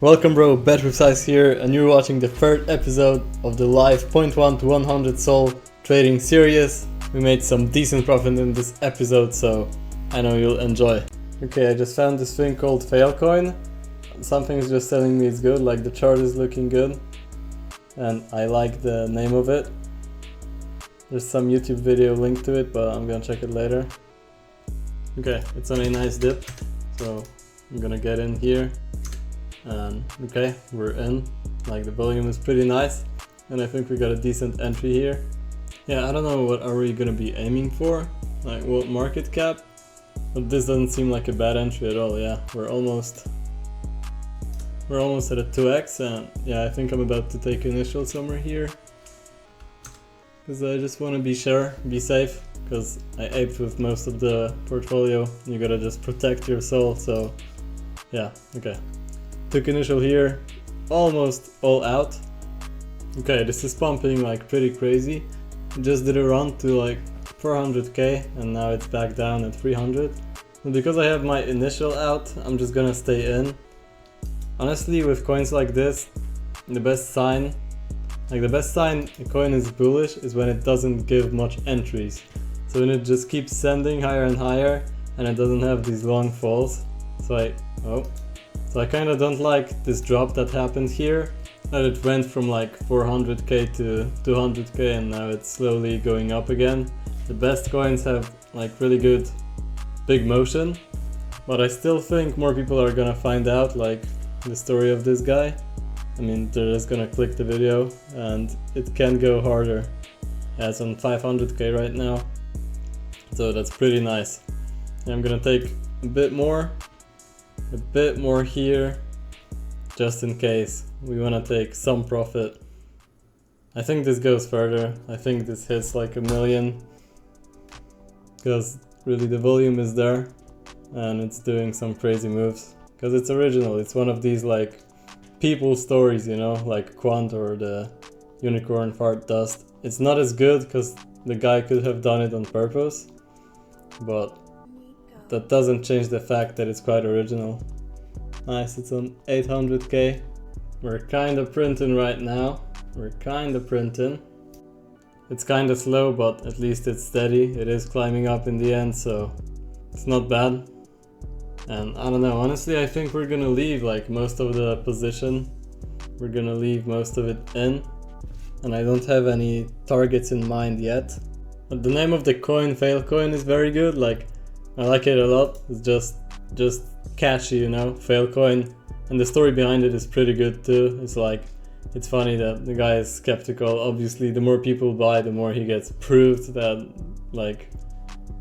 Welcome bro, Bedroof here, and you're watching the third episode of the live 0.1 to 100 Sol trading series. We made some decent profit in this episode, so I know you'll enjoy. Okay, I just found this thing called Memecoin. Something is just telling me it's good, like the chart is looking good. And I like the name of it. There's some YouTube video linked to it, but I'm gonna check it later. Okay, it's on a nice dip, so I'm gonna get in here. And okay, we're in. Like the volume is pretty nice, and I think we got a decent entry here. Yeah, I don't know what are we gonna be aiming for, like what market cap, but this doesn't seem like a bad entry at all. Yeah, we're almost at a 2x, and yeah, I think I'm about to take initial somewhere here because I just want to be sure, be safe, because I aped with most of the portfolio. You gotta just protect your soul. So yeah, okay. Took initial here, almost all out. Okay, this is pumping like pretty crazy. Just did a run to like 400k and now it's back down at 300. And because I have my initial out, I'm just gonna stay in. Honestly, with coins like this, the best sign a coin is bullish is when it doesn't give much entries. So when it just keeps sending higher and higher and it doesn't have these long falls. So I kind of don't like this drop that happened here, that it went from like 400k to 200k and now it's slowly going up again. The best coins have like really good big motion, but I still think more people are gonna find out like the story of this guy. I mean, they're just gonna click the video and it can go harder. Yeah, it's on 500k right now, so that's pretty nice. And I'm gonna take a bit more here, just in case we want to take some profit. I think this goes further. I think this hits like 1 million, because really the volume is there and it's doing some crazy moves, because it's original. It's one of these like people stories, you know, like Quant or the unicorn fart dust. It's not as good because the guy could have done it on purpose, but that doesn't change the fact that it's quite original. Nice, it's on 800k. We're kind of printing right now. It's kind of slow, but at least it's steady. It is climbing up in the end, so it's not bad. And I don't know, honestly, I think we're gonna leave like most of the position. We're gonna leave most of it in. And I don't have any targets in mind yet. But the name of the coin, Memecoin, is very good. Like, I like it a lot. It's just catchy, you know, Memecoin. And the story behind it is pretty good too. It's like, it's funny that the guy is skeptical. Obviously, the more people buy, the more he gets proved that like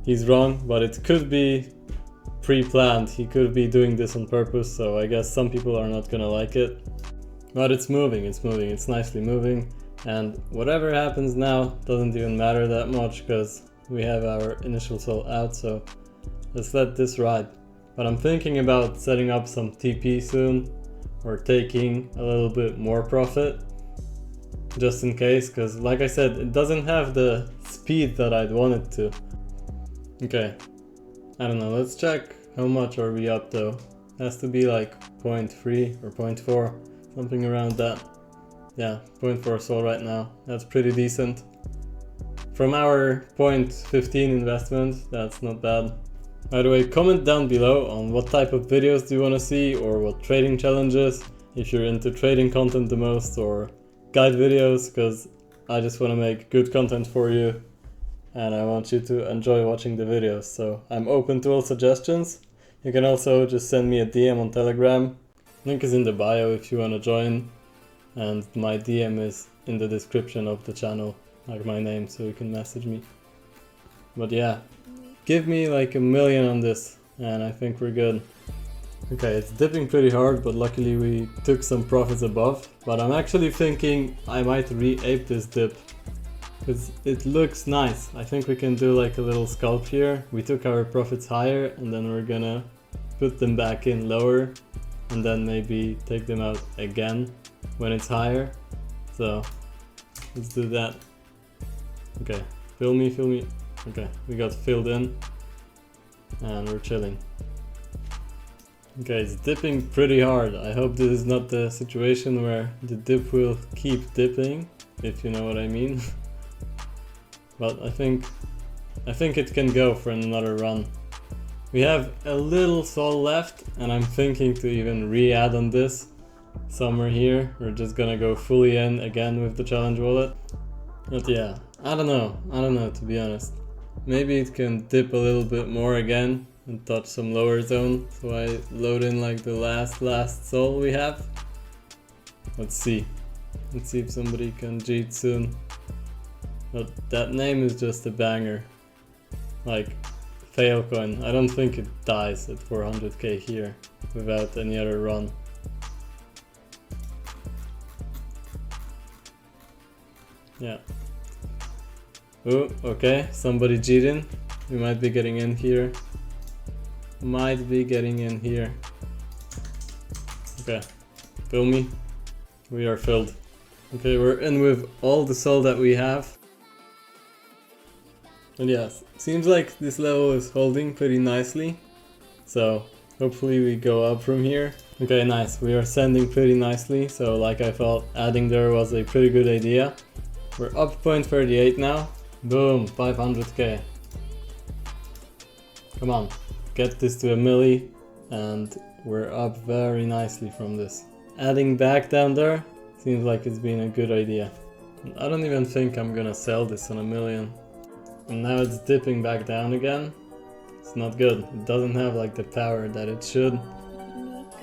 he's wrong. But it could be pre-planned. He could be doing this on purpose. So I guess some people are not gonna like it. But it's moving, it's nicely moving. And whatever happens now doesn't even matter that much because we have our initial soul out. So let's let this ride. But I'm thinking about setting up some TP soon, or taking a little bit more profit, just in case, because like I said, it doesn't have the speed that I'd want it to. Okay, I don't know, let's check how much are we up though. Has to be like 0.3 or 0.4, something around that. Yeah, 0.4 Sol right now, that's pretty decent. From our 0.15 investment, that's not bad. By the way, comment down below on what type of videos do you want to see, or what trading challenges, if you're into trading content the most, or guide videos, because I just want to make good content for you and I want you to enjoy watching the videos. So I'm open to all suggestions. You can also just send me a DM on Telegram. Link is in the bio if you want to join, and my DM is in the description of the channel, like my name, so you can message me. But yeah, give me like 1 million on this and I think we're good. Okay, it's dipping pretty hard, but luckily we took some profits above. But I'm actually thinking I might re-ape this dip because it looks nice. I think we can do like a little scalp here. We took our profits higher and then we're gonna put them back in lower and then maybe take them out again when it's higher. So let's do that. Okay, fill me. Okay, we got filled in and we're chilling. Okay, it's dipping pretty hard. I hope this is not the situation where the dip will keep dipping, if you know what I mean. But I think it can go for another run. We have a little sol left, and I'm thinking to even re-add on this somewhere here. We're just gonna go fully in again with the challenge wallet. But yeah, I don't know to be honest. Maybe it can dip a little bit more again and touch some lower zone, so I load in like the last sol we have. Let's see if somebody can cheat soon. But that name is just a banger, like Failcoin. I don't think it dies at 400k here without any other run. Yeah. Oh, okay, somebody cheating. We might be getting in here. Okay, fill me. We are filled. Okay, we're in with all the sol that we have. And yeah, seems like this level is holding pretty nicely. So hopefully we go up from here. Okay, nice. We are sending pretty nicely. So like I thought, adding there was a pretty good idea. We're up 0.38 now. Boom, 500k. Come on, get this to a milli, and we're up very nicely from this. Adding back down there seems like it's been a good idea. I don't even think I'm gonna sell this on a million. And now it's dipping back down again. It's not good. It doesn't have like the power that it should.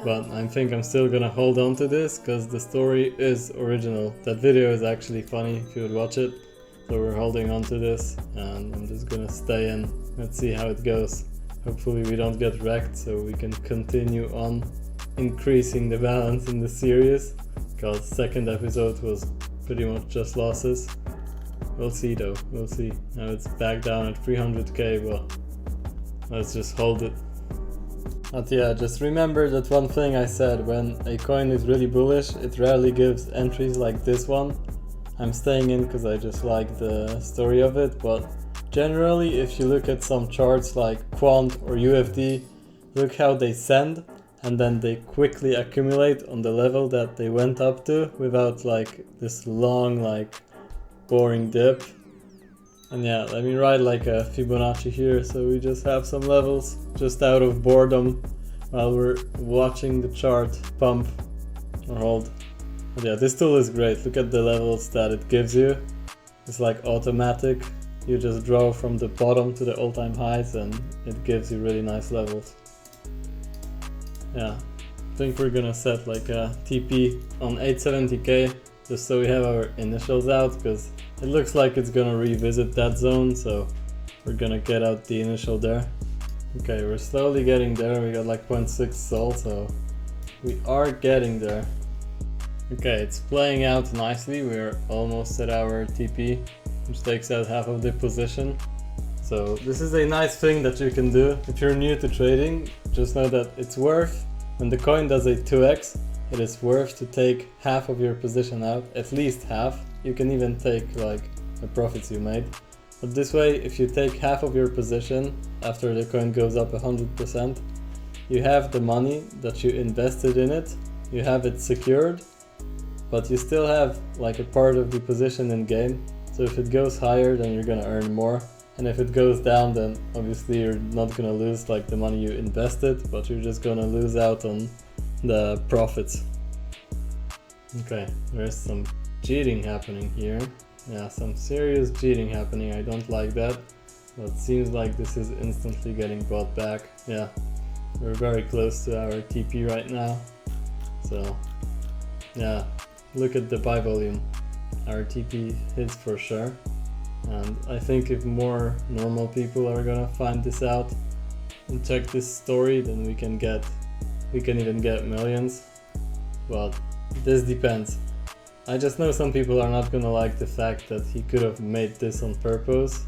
But I think I'm still gonna hold on to this because the story is original. That video is actually funny if you would watch it. So we're holding on to this and I'm just gonna stay in. Let's see how it goes. Hopefully we don't get wrecked so we can continue on increasing the balance in the series. Because second episode was pretty much just losses. We'll see though, we'll see. Now it's back down at 300k, but let's just hold it. But yeah, just remember that one thing I said, when a coin is really bullish, it rarely gives entries like this one. I'm staying in because I just like the story of it, but generally if you look at some charts like Quant or UFD, look how they send and then they quickly accumulate on the level that they went up to without like this long like boring dip. And yeah, let me write like a Fibonacci here so we just have some levels just out of boredom while we're watching the chart pump or hold. But yeah, this tool is great. Look at the levels that it gives you. It's like automatic. You just draw from the bottom to the all-time highs and it gives you really nice levels. Yeah, I think we're gonna set like a TP on 870k just so we have our initials out, because it looks like it's gonna revisit that zone, so we're gonna get out the initial there. Okay, we're slowly getting there. We got like 0.6 sol, so we are getting there. Okay, it's playing out nicely. We're almost at our TP, which takes out half of the position. So this is a nice thing that you can do. If you're new to trading, just know that it's worth, when the coin does a 2x, it is worth to take half of your position out, at least half. You can even take like the profits you made. But this way, if you take half of your position after the coin goes up 100%, you have the money that you invested in it, you have it secured, but you still have like a part of the position in game. So if it goes higher, then you're gonna earn more. And if it goes down, then obviously you're not gonna lose like the money you invested, but you're just gonna lose out on the profits. Okay, there's some cheating happening here. Yeah, some serious cheating happening. I don't like that. But it seems like this is instantly getting bought back. Yeah, we're very close to our TP right now. So yeah, look at the buy volume. Our TP hits for sure. And I think if more normal people are gonna find this out and check this story, then we can even get millions. But this depends. I just know some people are not gonna like the fact that he could have made this on purpose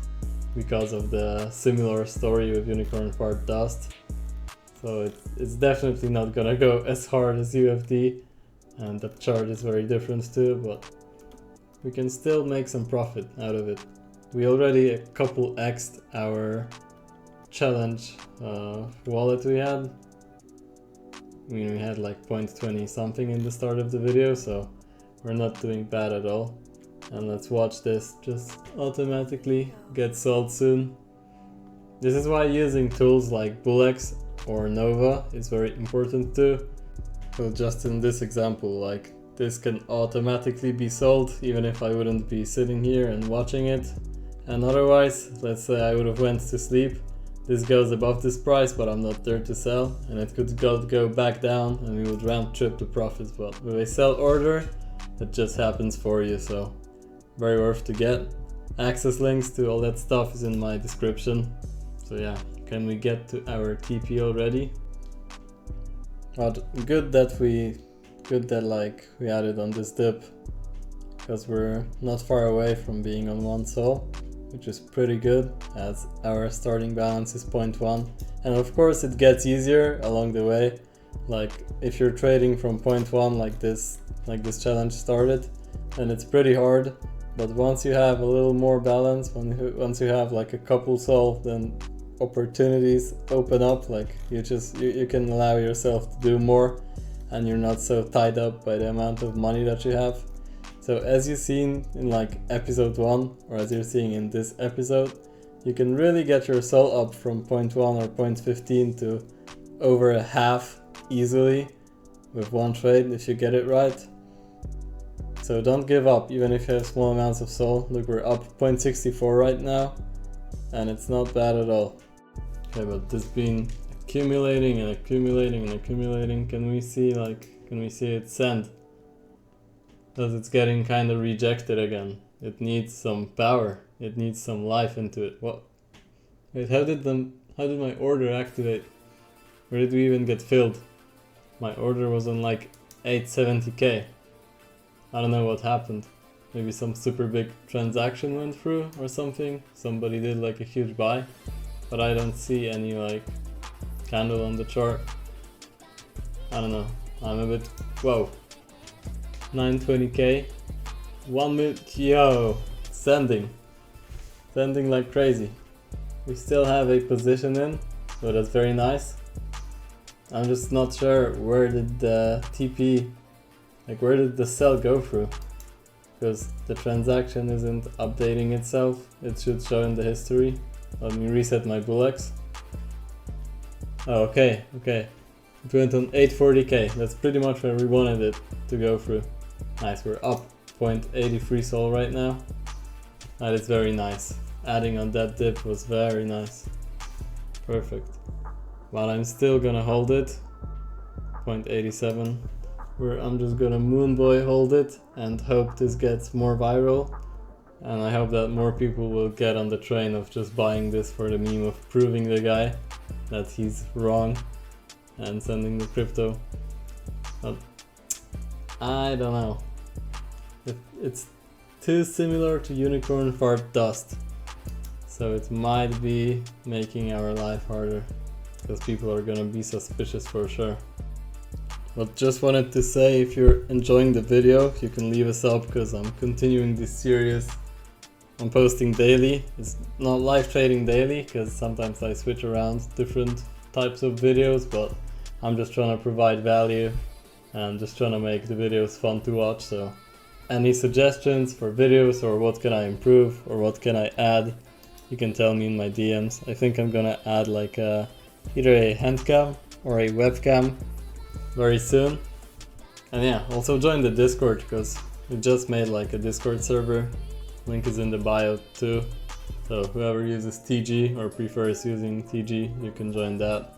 because of the similar story with Unicorn Fart Dust. So it's definitely not gonna go as hard as UFD, and the chart is very different too, but we can still make some profit out of it. We already a couple X'd our challenge wallet we had. I mean, we had like 0.20 something in the start of the video, so we're not doing bad at all. And let's watch this just automatically get sold soon. This is why using tools like Bullex or Nova is very important too. So just in this example, like this can automatically be sold even if I wouldn't be sitting here and watching it. And otherwise, let's say I would have went to sleep, this goes above this price but I'm not there to sell, and it could go back down and we would round trip the profits. But with a sell order, it just happens for you, so very worth to get. Access links to all that stuff is in my description. So yeah, can we get to our TP already? But good that we added on this dip, because we're not far away from being on one sol, which is pretty good as our starting balance is 0.1. And of course it gets easier along the way. Like if you're trading from 0.1 like this challenge started, then it's pretty hard. But once you have a little more balance, once you have like a couple sol, then opportunities open up. Like you can allow yourself to do more, and you're not so tied up by the amount of money that you have. So as you've seen in like episode 1, or as you're seeing in this episode, you can really get your sol up from 0.1 or 0.15 to over a half easily with one trade if you get it right. So don't give up even if you have small amounts of sol. Look, we're up 0.64 right now, and it's not bad at all. Okay, but this been accumulating and accumulating and accumulating. Can we see it send? Because it's getting kind of rejected again. It needs some power. It needs some life into it. What? Wait, how did my order activate? Where did we even get filled? My order was on like 870k. I don't know what happened. Maybe some super big transaction went through or something. Somebody did like a huge buy, but I don't see any like candle on the chart. I don't know. I'm a bit, whoa. 920k. 1 minute, yo, sending like crazy. We still have a position in, so that's very nice. I'm just not sure where did the TP, like where did the sell go through? Because the transaction isn't updating itself. It should show in the history. Let me reset my Bullex. Oh, okay. It went on 840k. That's pretty much where we wanted it to go through. Nice, we're up 0.83 sol right now. That is very nice. Adding on that dip was very nice. Perfect. But I'm still gonna hold it. 0.87. I'm just gonna moonboy hold it and hope this gets more viral. And I hope that more people will get on the train of just buying this for the meme of proving the guy that he's wrong and sending the crypto. But I don't know. It's too similar to unicorn fart dust. So it might be making our life harder, because people are gonna be suspicious for sure. But just wanted to say, if you're enjoying the video, you can leave a sub, because I'm continuing this series. I'm posting daily. It's not live trading daily, because sometimes I switch around different types of videos, but I'm just trying to provide value and just trying to make the videos fun to watch. So any suggestions for videos, or what can I improve, or what can I add, you can tell me in my DMs. I think I'm gonna add like either a handcam or a webcam very soon. And yeah, also join the Discord, because we just made like a Discord server. Link is in the bio too. So whoever uses TG or prefers using TG, you can join that.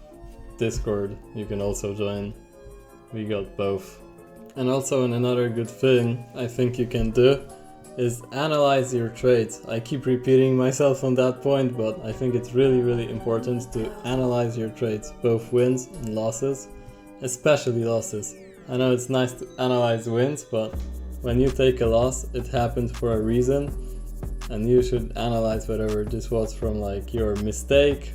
Discord, you can also join. We got both. And also another good thing I think you can do is analyze your trades. I keep repeating myself on that point, but I think it's really important to analyze your trades, both wins and losses, especially losses. I know it's nice to analyze wins, but when you take a loss, it happened for a reason, and you should analyze whether this was from like your mistake,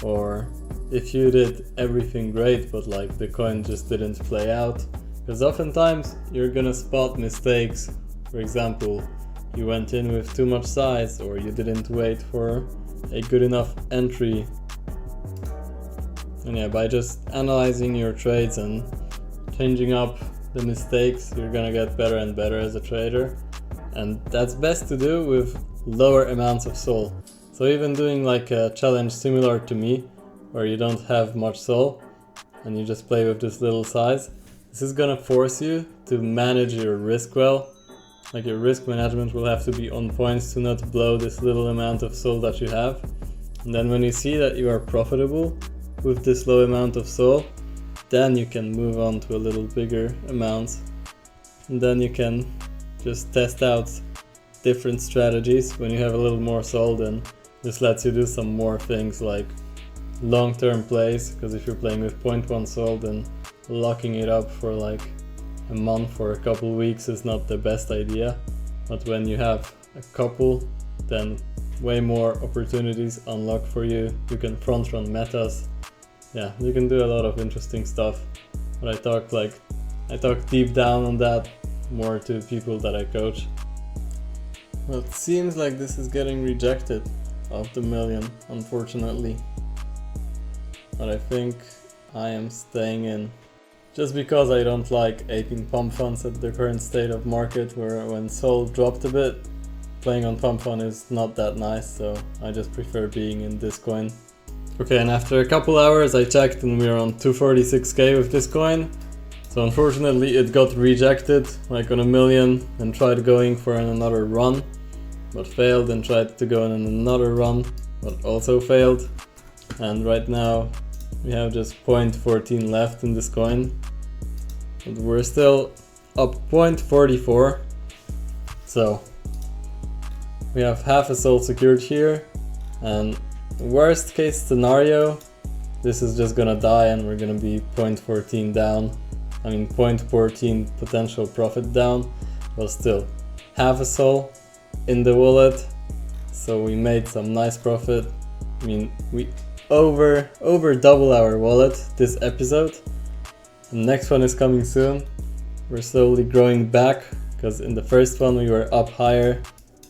or if you did everything great but like the coin just didn't play out. Because oftentimes you're gonna spot mistakes. For example, you went in with too much size, or you didn't wait for a good enough entry. And yeah, by just analyzing your trades and changing up the mistakes, you're gonna get better and better as a trader. And that's best to do with lower amounts of SOL. So even doing like a challenge similar to me, where you don't have much SOL and you just play with this little size, this is gonna force you to manage your risk well. Like your risk management will have to be on point to not blow this little amount of SOL that you have. And then when you see that you are profitable with this low amount of SOL, then you can move on to a little bigger amount. And then you can just test out different strategies. When you have a little more SOL, then this lets you do some more things like long-term plays, because if you're playing with 0.1 SOL, then locking it up for like a month or a couple weeks is not the best idea. But when you have a couple, then way more opportunities unlock for you. You can front run metas. Yeah, you can do a lot of interesting stuff. But I talk deep down on that more to people that I coach. Well, it seems like this is getting rejected of the million, unfortunately. But I think I am staying in. Just because I don't like aping pump funds at the current state of market, where when SOL dropped a bit, playing on pump fund is not that nice, so I just prefer being in this coin. Okay, and after a couple hours I checked and we're on 246k with this coin. So unfortunately it got rejected, like on a million, and tried going for another run, but failed, and tried to go on another run, but also failed. And right now we have just 0.14 left in this coin, but we're still up 0.44. So we have half a SOL secured here, and worst case scenario, this is just gonna die and we're gonna be 0.14 down. I mean 0.14 potential profit down, but still half a SOL in the wallet, so we made some nice profit. I mean, we over double our wallet this episode. The next one is coming soon. We're slowly growing back, because in the first one we were up higher.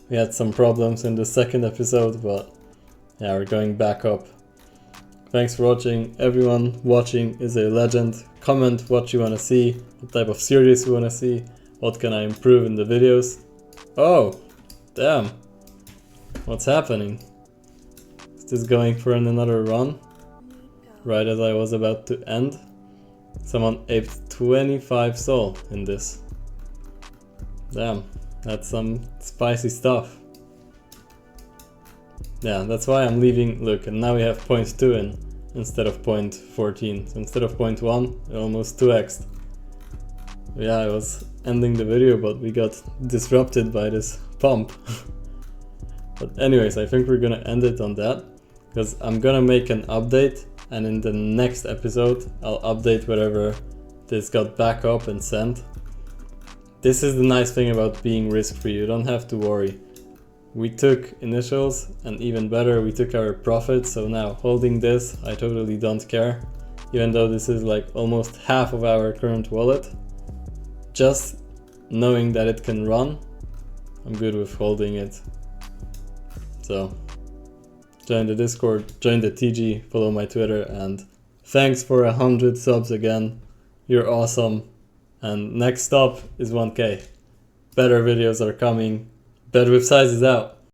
We had some problems in the second episode, but yeah, we're going back up. Thanks for watching. Everyone watching is a legend. Comment what you want to see, what type of series you want to see, what can I improve in the videos. Oh, damn. What's happening? Is this going for another run? Right as I was about to end? Someone aped 25 SOL in this. Damn, that's some spicy stuff. Yeah, that's why I'm leaving. Look, and now we have 0.2 in instead of 0.14. So instead of 0.1, almost 2x. Yeah, I was ending the video, but we got disrupted by this pump. But anyways, I think we're gonna end it on that, because I'm gonna make an update, and in the next episode I'll update whatever this got back up and sent. This is the nice thing about being risk-free, you don't have to worry. We took initials, and even better, we took our profit, so now holding this, I totally don't care. Even though this is like almost half of our current wallet. Just knowing that it can run, I'm good with holding it. So, join the Discord, join the TG, follow my Twitter, and thanks for 100 subs again. You're awesome. And next stop is 1k. Better videos are coming. Bet with Size is out.